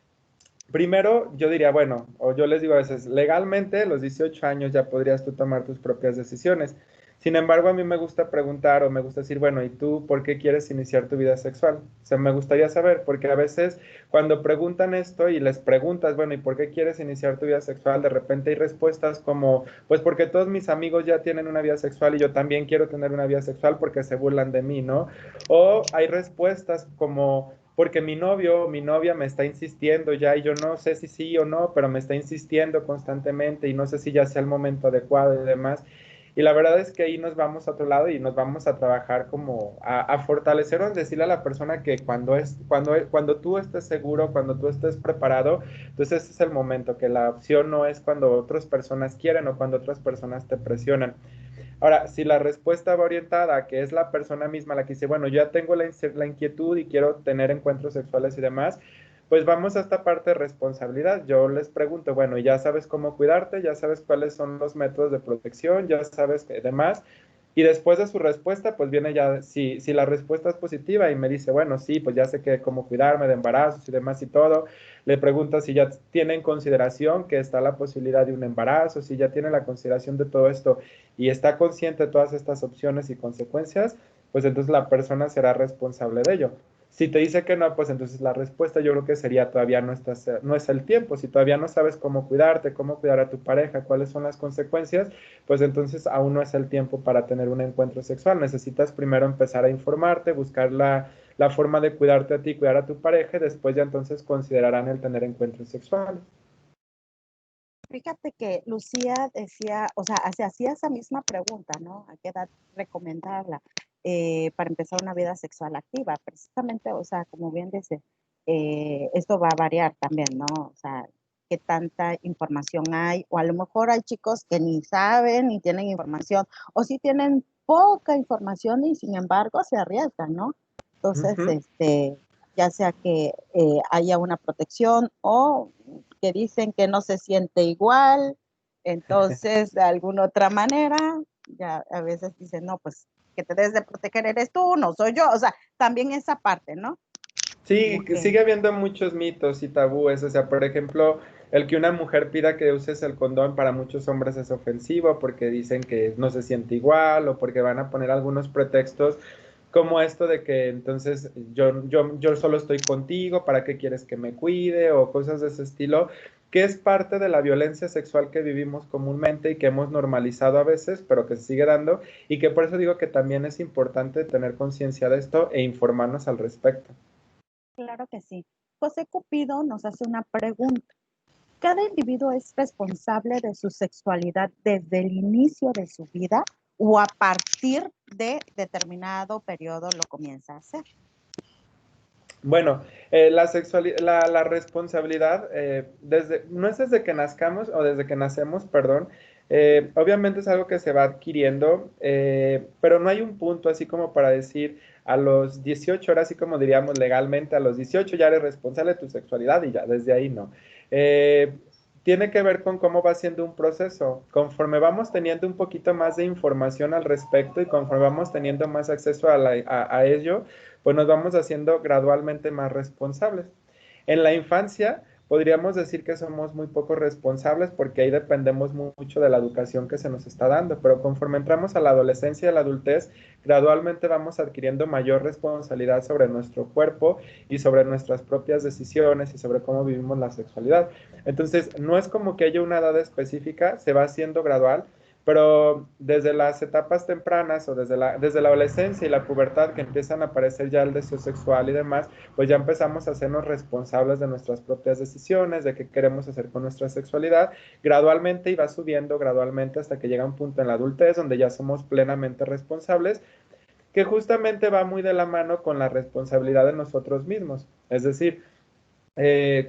[SPEAKER 4] primero yo diría, bueno, o yo les digo a veces, legalmente a los 18 años ya podrías tú tomar tus propias decisiones. Sin embargo, a mí me gusta preguntar o me gusta decir, bueno, ¿y tú por qué quieres iniciar tu vida sexual? O sea, me gustaría saber, porque a veces cuando preguntan esto y les preguntas, bueno, ¿y por qué quieres iniciar tu vida sexual? De repente hay respuestas como, pues porque todos mis amigos ya tienen una vida sexual y yo también quiero tener una vida sexual porque se burlan de mí, ¿no? O hay respuestas como, porque mi novio o mi novia me está insistiendo ya y yo no sé si sí o no, pero me está insistiendo constantemente y no sé si ya sea el momento adecuado y demás. Y la verdad es que ahí nos vamos a otro lado y nos vamos a trabajar como a fortalecernos, decirle a la persona que cuando tú estés seguro, cuando tú estés preparado, entonces ese es el momento, que la opción no es cuando otras personas quieren o cuando otras personas te presionan. Ahora, si la respuesta va orientada a que es la persona misma la que dice, bueno, yo ya tengo la inquietud y quiero tener encuentros sexuales y demás, pues vamos a esta parte de responsabilidad. Yo les pregunto, bueno, ya sabes cómo cuidarte, ya sabes cuáles son los métodos de protección, ya sabes que demás. Y después de su respuesta, pues viene ya, si la respuesta es positiva y me dice, bueno, sí, pues ya sé que cómo cuidarme de embarazos y demás y todo, le pregunto si ya tiene en consideración que está la posibilidad de un embarazo, si ya tiene la consideración de todo esto y está consciente de todas estas opciones y consecuencias, pues entonces la persona será responsable de ello. Si te dice que no, pues entonces la respuesta yo creo que sería todavía no es el tiempo. Si todavía no sabes cómo cuidarte, cómo cuidar a tu pareja, cuáles son las consecuencias, pues entonces aún no es el tiempo para tener un encuentro sexual. Necesitas primero empezar a informarte, buscar la forma de cuidarte a ti, cuidar a tu pareja, y después ya entonces considerarán el tener encuentros sexuales.
[SPEAKER 2] Fíjate que Lucía decía, o sea, se hacía esa misma pregunta, ¿no? ¿A qué edad recomendarla para empezar una vida sexual activa? Precisamente, o sea, como bien dice, esto va a variar también, ¿no? O sea, qué tanta información hay, o a lo mejor hay chicos que ni saben ni tienen información, o sí tienen poca información y sin embargo se arriesgan, ¿no? Entonces,
[SPEAKER 4] Ujú.
[SPEAKER 2] ya sea que haya una protección o que dicen que no se siente igual, entonces de alguna otra manera, ya a veces dicen, no, pues que te debes de proteger eres tú, no soy yo, o sea, también esa parte, ¿no?
[SPEAKER 4] Sí,
[SPEAKER 2] Como
[SPEAKER 4] que
[SPEAKER 2] que,
[SPEAKER 4] sigue habiendo muchos mitos y tabúes. O sea, por ejemplo, el que una mujer pida que uses el condón para muchos hombres es ofensivo porque dicen que no se siente igual o porque van a poner algunos pretextos como esto de que entonces yo solo estoy contigo, ¿para qué quieres que me cuide? O cosas de ese estilo, que es parte de la violencia sexual que vivimos comúnmente y que hemos normalizado a veces, pero que se sigue dando, y que por eso digo que también es importante tener conciencia de esto e informarnos al respecto.
[SPEAKER 2] claro que sí. José Cupido nos hace una pregunta. ¿Cada individuo es responsable de su sexualidad desde el inicio de su vida o a partir de determinado periodo lo comienza a hacer?
[SPEAKER 4] Bueno, la responsabilidad, no es desde que nazcamos o desde que nacemos, perdón, obviamente es algo que se va adquiriendo, pero no hay un punto así como para decir a los 18 horas, así como diríamos legalmente, a los 18 ya eres responsable de tu sexualidad y ya, desde ahí no. Eh, Tiene que ver con cómo va siendo un proceso. Conforme vamos teniendo un poquito más de información al respecto y conforme vamos teniendo más acceso a ello, pues nos vamos haciendo gradualmente más responsables. En la infancia podríamos decir que somos muy poco responsables porque ahí dependemos mucho de la educación que se nos está dando, pero conforme entramos a la adolescencia y a la adultez, gradualmente vamos adquiriendo mayor responsabilidad sobre nuestro cuerpo y sobre nuestras propias decisiones y sobre cómo vivimos la sexualidad. Entonces, no es como que haya una edad específica, se va haciendo gradual, pero desde las etapas tempranas o desde la adolescencia y la pubertad que empiezan a aparecer ya el deseo sexual y demás, pues ya empezamos a hacernos responsables de nuestras propias decisiones, de qué queremos hacer con nuestra sexualidad, gradualmente y va subiendo gradualmente hasta que llega un punto en la adultez donde ya somos plenamente responsables, que justamente va muy de la mano con la responsabilidad de nosotros mismos. Es decir,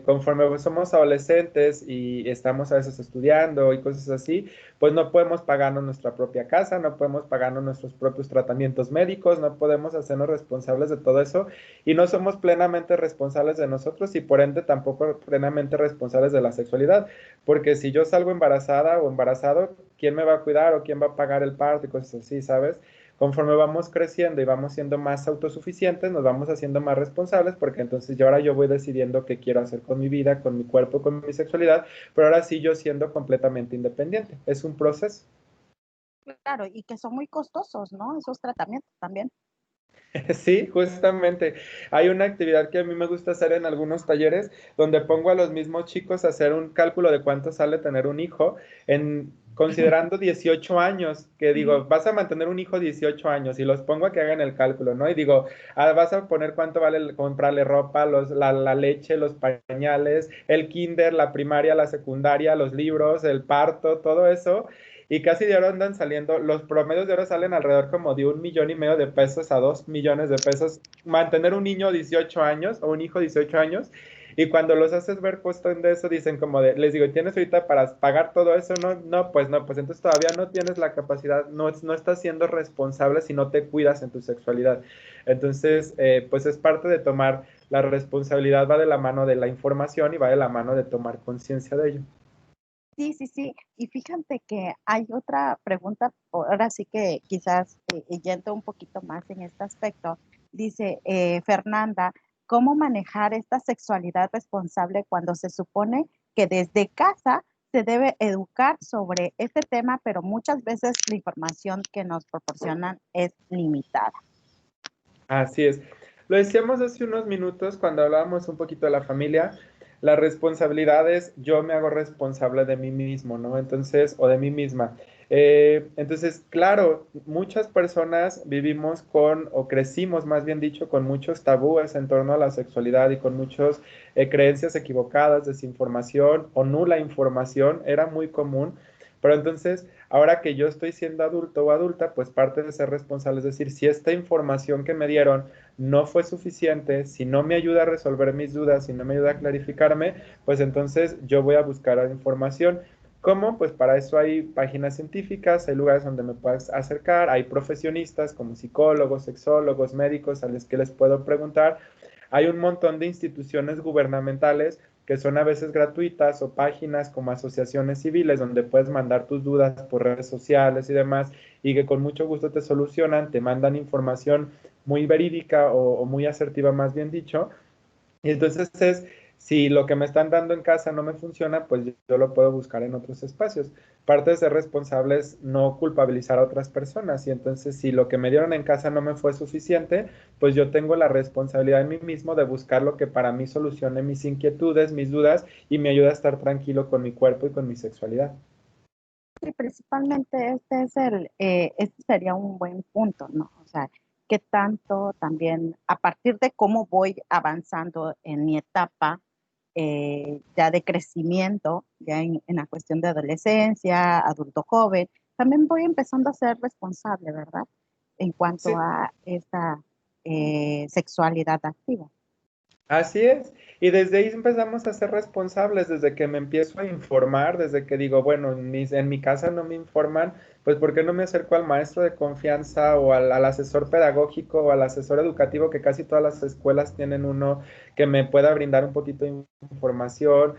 [SPEAKER 4] conforme somos adolescentes y estamos a veces estudiando y cosas así, pues no podemos pagarnos nuestra propia casa, no podemos pagarnos nuestros propios tratamientos médicos, no podemos hacernos responsables de todo eso y no somos plenamente responsables de nosotros y por ende tampoco plenamente responsables de la sexualidad, porque si yo salgo embarazada o embarazado, ¿quién me va a cuidar o quién va a pagar el parto y cosas así, ¿sabes? Conforme vamos creciendo y vamos siendo más autosuficientes, nos vamos haciendo más responsables, porque entonces yo ahora yo voy decidiendo qué quiero hacer con mi vida, con mi cuerpo, con mi sexualidad, pero ahora sí yo siendo completamente independiente. Es un proceso.
[SPEAKER 2] Claro, y que son muy costosos, ¿no? Esos tratamientos también.
[SPEAKER 4] Sí, justamente. Hay una actividad que a mí me gusta hacer en algunos talleres donde pongo a los mismos chicos a hacer un cálculo de cuánto sale tener un hijo, considerando 18 años, que digo, vas a mantener un hijo 18 años y los pongo a que hagan el cálculo, ¿no? Y digo, vas a poner cuánto vale comprarle ropa, la leche, los pañales, el kinder, la primaria, la secundaria, los libros, el parto, todo eso. Y casi de oro andan saliendo, los promedios de oro salen alrededor como de 1,5 millones de pesos a 2 millones de pesos. Mantener un niño 18 años o un hijo 18 años. Y cuando los haces ver puesto en eso, dicen como de, les digo, ¿tienes ahorita para pagar todo eso? No, no, pues no, pues entonces todavía no tienes la capacidad, no estás siendo responsable si no te cuidas en tu sexualidad. Entonces, pues es parte de tomar la responsabilidad, va de la mano de la información y va de la mano de tomar conciencia de ello.
[SPEAKER 2] Sí, sí, sí. Y fíjate que hay otra pregunta, ahora sí que quizás yendo un poquito más en este aspecto. Dice Fernanda, ¿cómo manejar esta sexualidad responsable cuando se supone que desde casa se debe educar sobre este tema, pero muchas veces la información que nos proporcionan es limitada?
[SPEAKER 4] Así es. Lo decíamos hace unos minutos cuando hablábamos un poquito de la familia. La responsabilidad es yo me hago responsable de mí mismo, ¿no? Entonces, o de mí misma. Entonces, claro, muchas personas vivimos con, o crecimos más bien dicho, con muchos tabúes en torno a la sexualidad y con muchas creencias equivocadas, desinformación o nula información. Era muy común. Pero entonces, ahora que yo estoy siendo adulto o adulta, pues parte de ser responsable es decir, si esta información que me dieron no fue suficiente, si no me ayuda a resolver mis dudas, si no me ayuda a clarificarme, pues entonces yo voy a buscar información. ¿Cómo? Pues para eso hay páginas científicas, hay lugares donde me puedes acercar, hay profesionistas como psicólogos, sexólogos, médicos a los que les puedo preguntar. Hay un montón de instituciones gubernamentales que son a veces gratuitas o páginas como asociaciones civiles donde puedes mandar tus dudas por redes sociales y demás y que con mucho gusto te solucionan, te mandan información muy verídica o muy asertiva más bien dicho. Y entonces es, si lo que me están dando en casa no me funciona, pues yo lo puedo buscar en otros espacios. Parte de ser responsable es no culpabilizar a otras personas. Y entonces si lo que me dieron en casa no me fue suficiente, pues yo tengo la responsabilidad en mí mismo de buscar lo que para mí solucione mis inquietudes, mis dudas y me ayuda a estar tranquilo con mi cuerpo y con mi sexualidad.
[SPEAKER 2] Sí, principalmente este sería un buen punto, ¿no? O sea, qué tanto también, a partir de cómo voy avanzando en mi etapa ya de crecimiento, ya en la cuestión de adolescencia, adulto joven, también voy empezando a ser responsable, ¿verdad? En cuanto
[SPEAKER 4] Sí,
[SPEAKER 2] a esta sexualidad activa.
[SPEAKER 4] así es. Y desde ahí empezamos a ser responsables, desde que me empiezo a informar, desde que digo, bueno, en mi casa no me informan, pues ¿por qué no me acerco al maestro de confianza o al asesor pedagógico o al asesor educativo, que casi todas las escuelas tienen uno que me pueda brindar un poquito de información?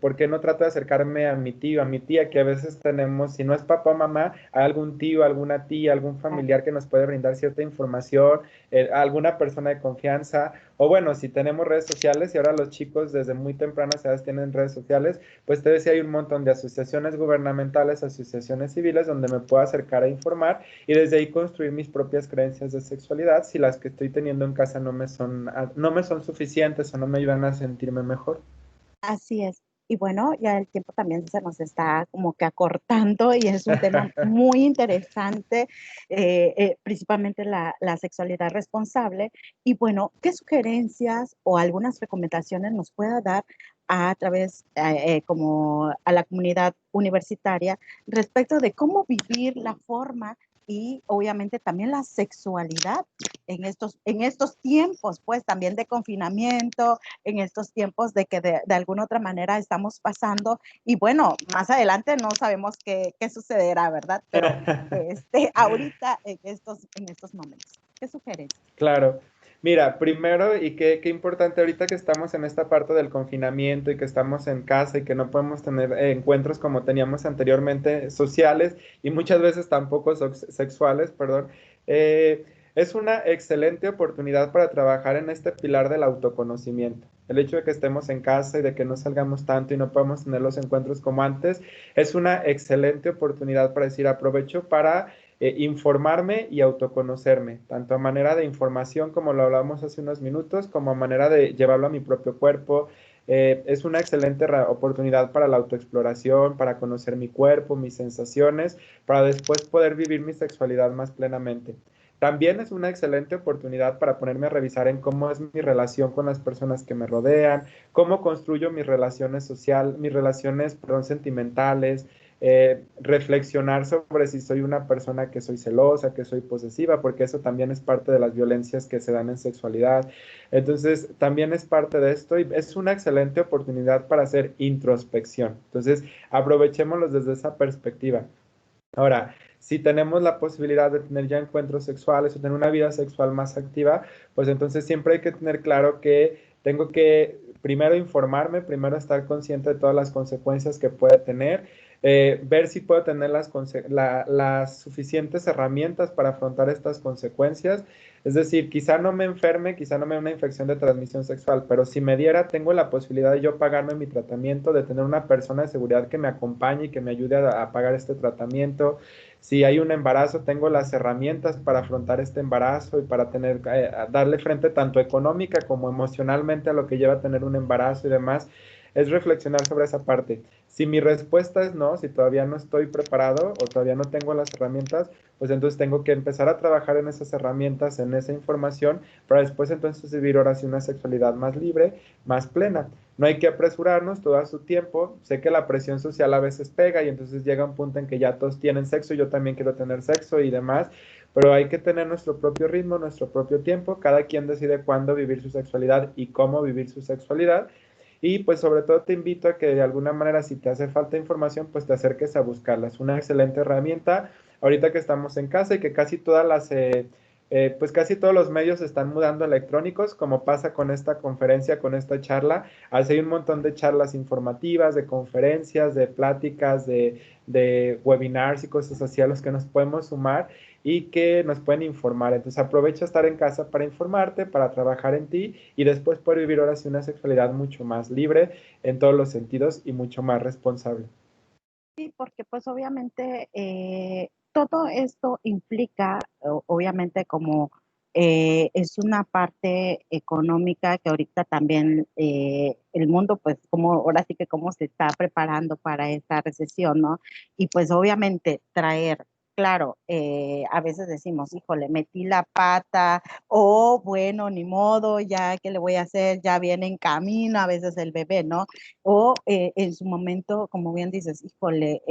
[SPEAKER 4] ¿Por qué no trato de acercarme a mi tío, a mi tía, que a veces tenemos, si no es papá o mamá, a algún tío, alguna tía, algún familiar que nos puede brindar cierta información, alguna persona de confianza? O bueno, si tenemos redes sociales y ahora los chicos desde muy tempranas edades tienen redes sociales, pues te decía, hay un montón de asociaciones gubernamentales, asociaciones civiles donde me puedo acercar a informar y desde ahí construir mis propias creencias de sexualidad si las que estoy teniendo en casa no me son suficientes o no me ayudan a sentirme mejor.
[SPEAKER 2] Así es. Y bueno, ya el tiempo también se nos está como que acortando y es un tema muy interesante, principalmente la sexualidad responsable. Y bueno, ¿qué sugerencias o algunas recomendaciones nos pueda dar a través, como a la comunidad universitaria respecto de cómo vivir la forma y obviamente también la sexualidad en estos tiempos, pues también de confinamiento, en estos tiempos de que de alguna otra manera estamos pasando, y bueno, más adelante no sabemos qué sucederá, ¿verdad? Pero ahorita en estos momentos, ¿qué sugieres?
[SPEAKER 4] Claro. Mira, primero, y qué importante ahorita que estamos en esta parte del confinamiento y que estamos en casa y que no podemos tener encuentros como teníamos anteriormente sociales y muchas veces tampoco sexuales, perdón, eh, es una excelente oportunidad para trabajar en este pilar del autoconocimiento. El hecho de que estemos en casa y de que no salgamos tanto y no podamos tener los encuentros como antes, es una excelente oportunidad para decir aprovecho para informarme y autoconocerme, tanto a manera de información como lo hablamos hace unos minutos, como a manera de llevarlo a mi propio cuerpo. Es una excelente oportunidad para la autoexploración, para conocer mi cuerpo, mis sensaciones, para después poder vivir mi sexualidad más plenamente. También es una excelente oportunidad para ponerme a revisar en cómo es mi relación con las personas que me rodean, cómo construyo mis relaciones sociales, mis relaciones, perdón, sentimentales, reflexionar sobre si soy una persona que soy celosa, que soy posesiva, porque eso también es parte de las violencias que se dan en sexualidad. Entonces, también es parte de esto y es una excelente oportunidad para hacer introspección. Entonces, aprovechémoslos desde esa perspectiva. Ahora, si tenemos la posibilidad de tener ya encuentros sexuales o tener una vida sexual más activa, pues entonces siempre hay que tener claro que tengo que primero informarme, primero estar consciente de todas las consecuencias que puede tener, ver si puedo tener las suficientes herramientas para afrontar estas consecuencias. Es decir, quizá no me enferme, quizá no me dé una infección de transmisión sexual, pero si me diera, tengo la posibilidad de yo pagarme mi tratamiento, de tener una persona de seguridad que me acompañe y que me ayude a pagar este tratamiento. Si hay un embarazo, tengo las herramientas para afrontar este embarazo y para tener, darle frente tanto económica como emocionalmente a lo que lleva a tener un embarazo y demás. Es reflexionar sobre esa parte. Si mi respuesta es no, si todavía no estoy preparado o todavía no tengo las herramientas, pues entonces tengo que empezar a trabajar en esas herramientas, en esa información, para después entonces vivir ahora sí una sexualidad más libre, más plena. No hay que apresurarnos, todo a su tiempo. Sé que la presión social a veces pega y entonces llega un punto en que ya todos tienen sexo, yo también quiero tener sexo y demás, pero hay que tener nuestro propio ritmo, nuestro propio tiempo. Cada quien decide cuándo vivir su sexualidad y cómo vivir su sexualidad. Y pues sobre todo te invito a que de alguna manera si te hace falta información, pues te acerques a buscarla. Es una excelente herramienta ahorita que estamos en casa y que casi todas pues casi todos los medios se están mudando a electrónicos, como pasa con esta conferencia, con esta charla. Así hay un montón de charlas informativas, de conferencias, de pláticas, de webinars y cosas así a los que nos podemos sumar y que nos pueden informar. Entonces aprovecha estar en casa para informarte, para trabajar en ti y después poder vivir ahora sí una sexualidad mucho más libre en todos los sentidos y mucho más responsable.
[SPEAKER 2] Sí, porque pues obviamente todo esto implica, obviamente como es una parte económica que ahorita también el mundo pues como ahora sí que cómo se está preparando para esta recesión, ¿no? Y pues obviamente traer, claro, a veces decimos, híjole, metí la pata o bueno, ni modo, ya, ¿qué le voy a hacer? Ya viene en camino a veces el bebé, ¿no? O en su momento, como bien dices, híjole,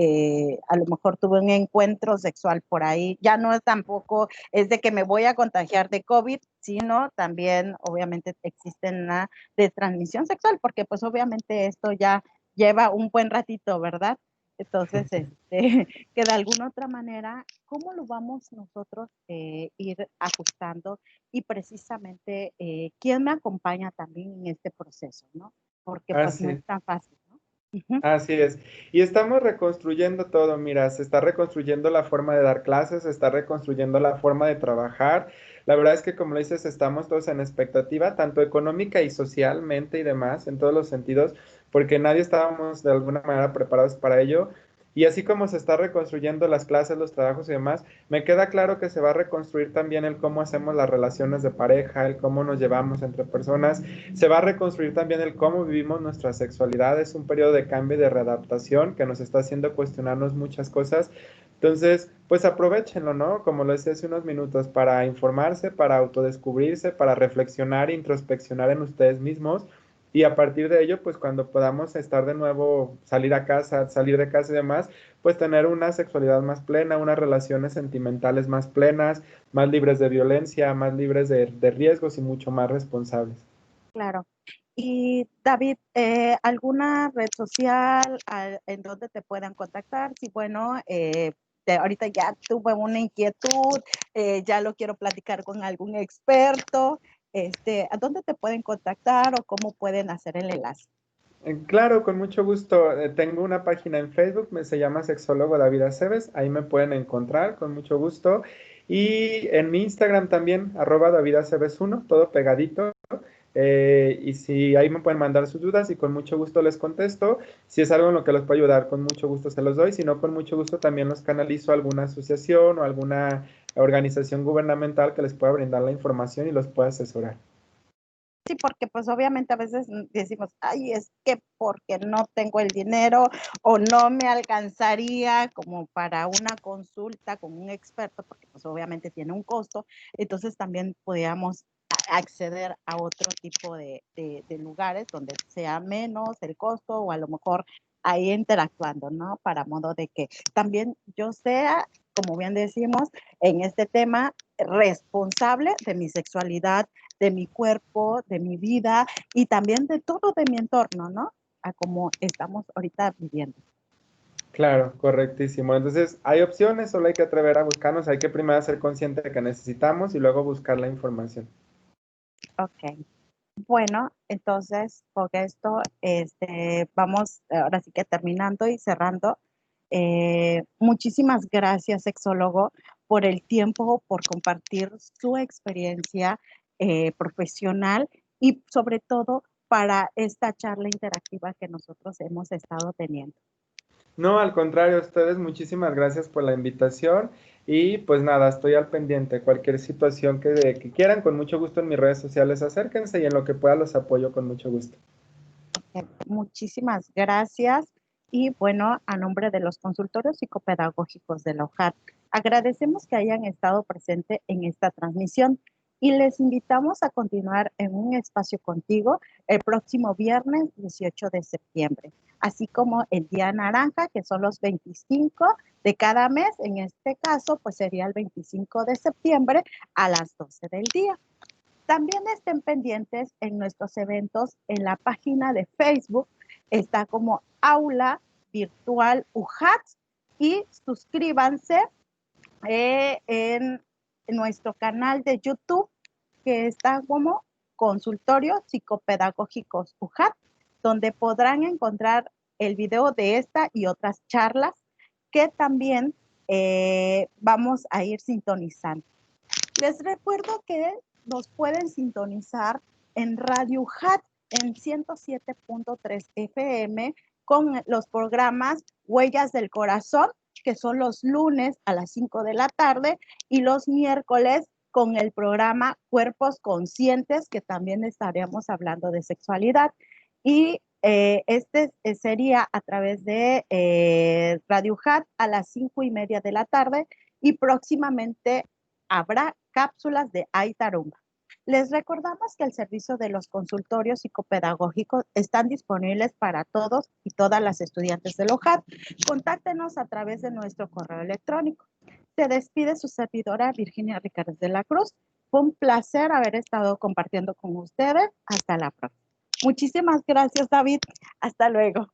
[SPEAKER 2] a lo mejor tuve un encuentro sexual por ahí, ya no es tampoco, es de que me voy a contagiar de COVID, sino también obviamente existen una de transmisión sexual, porque pues obviamente esto ya lleva un buen ratito, ¿verdad? Entonces, que de alguna otra manera, ¿cómo lo vamos nosotros ir ajustando? Y precisamente, ¿quién me acompaña también en este proceso, no? Porque pues no
[SPEAKER 4] Así
[SPEAKER 2] es tan fácil, ¿no? Ujú.
[SPEAKER 4] Así es. Y estamos reconstruyendo todo, mira, se está reconstruyendo la forma de dar clases, se está reconstruyendo la forma de trabajar. La verdad es que, como dices, estamos todos en expectativa, tanto económica y socialmente y demás, en todos los sentidos, porque nadie estábamos de alguna manera preparados para ello. Y así como se está reconstruyendo las clases, los trabajos y demás, me queda claro que se va a reconstruir también el cómo hacemos las relaciones de pareja, el cómo nos llevamos entre personas. Se va a reconstruir también el cómo vivimos nuestra sexualidad. Es un periodo de cambio y de readaptación que nos está haciendo cuestionarnos muchas cosas. Entonces, pues aprovechenlo, ¿no? Como lo decía hace unos minutos, para informarse, para autodescubrirse, para reflexionar e introspeccionar en ustedes mismos y a partir de ello, pues cuando podamos estar de nuevo, salir de casa y demás, pues tener una sexualidad más plena, unas relaciones sentimentales más plenas, más libres de violencia, más libres de riesgos y mucho más responsables.
[SPEAKER 2] Claro. Y David, ¿alguna red social en donde te puedan contactar? Sí, bueno, ahorita ya tuve una inquietud, ya lo quiero platicar con algún experto. ¿A dónde te pueden contactar o cómo pueden hacer el enlace?
[SPEAKER 4] Claro, con mucho gusto. Tengo una página en Facebook, se llama Sexólogo David Aceves, ahí me pueden encontrar con mucho gusto. Y en mi Instagram también, @DavidAceves1, todo pegadito. Y si ahí me pueden mandar sus dudas y con mucho gusto les contesto. Si es algo en lo que les puedo ayudar, con mucho gusto se los doy. Si no, con mucho gusto también los canalizo a alguna asociación o alguna organización gubernamental que les pueda brindar la información y los pueda asesorar.
[SPEAKER 2] Sí, porque pues obviamente a veces decimos, ay, es que porque no tengo el dinero o no me alcanzaría como para una consulta con un experto, porque pues obviamente tiene un costo, entonces también podríamos acceder a otro tipo de lugares donde sea menos el costo o a lo mejor ahí interactuando, ¿no? Para modo de que también yo sea, como bien decimos, en este tema responsable de mi sexualidad, de mi cuerpo, de mi vida y también de todo de mi entorno, ¿no? A como estamos ahorita viviendo.
[SPEAKER 4] Claro, correctísimo. Entonces, hay opciones, solo hay que atrever a buscarnos, hay que primero ser consciente de que necesitamos y luego buscar la información.
[SPEAKER 2] Ok. Bueno, entonces con esto vamos ahora sí que terminando y cerrando. Muchísimas gracias, sexólogo, por el tiempo, por compartir su experiencia profesional y sobre todo para esta charla interactiva que nosotros hemos estado teniendo.
[SPEAKER 4] No, al contrario, a ustedes muchísimas gracias por la invitación y pues nada, estoy al pendiente. Cualquier situación que quieran, con mucho gusto en mis redes sociales, acérquense y en lo que pueda los apoyo con mucho gusto.
[SPEAKER 2] Muchísimas gracias. Y bueno, a nombre de los consultorios psicopedagógicos de la OJAT, agradecemos que hayan estado presentes en esta transmisión y les invitamos a continuar en un espacio contigo el próximo viernes 18 de septiembre, así como el Día Naranja, que son los 25 de cada mes. En este caso, pues sería el 25 de septiembre a las 12 del día. También estén pendientes en nuestros eventos en la página de Facebook, está como Aula Virtual UJAT y suscríbanse en nuestro canal de YouTube que está como Consultorio Psicopedagógicos UJAT, donde podrán encontrar el video de esta y otras charlas que también vamos a ir sintonizando. Les recuerdo que nos pueden sintonizar en Radio UJAT en 107.3 FM con los programas Huellas del Corazón, que son los lunes a las 5 de la tarde, y los miércoles con el programa Cuerpos Conscientes, que también estaremos hablando de sexualidad. Y sería a través de Radio UJAT a las 5:30 de la tarde, y próximamente habrá cápsulas de Aitarumba. Les recordamos que el servicio de los consultorios psicopedagógicos están disponibles para todos y todas las estudiantes del OJAT. Contáctenos a través de nuestro correo electrónico. Se despide su servidora Virginia Ricardes de la Cruz. Fue un placer haber estado compartiendo con ustedes. Hasta la próxima. Muchísimas gracias, David. Hasta luego.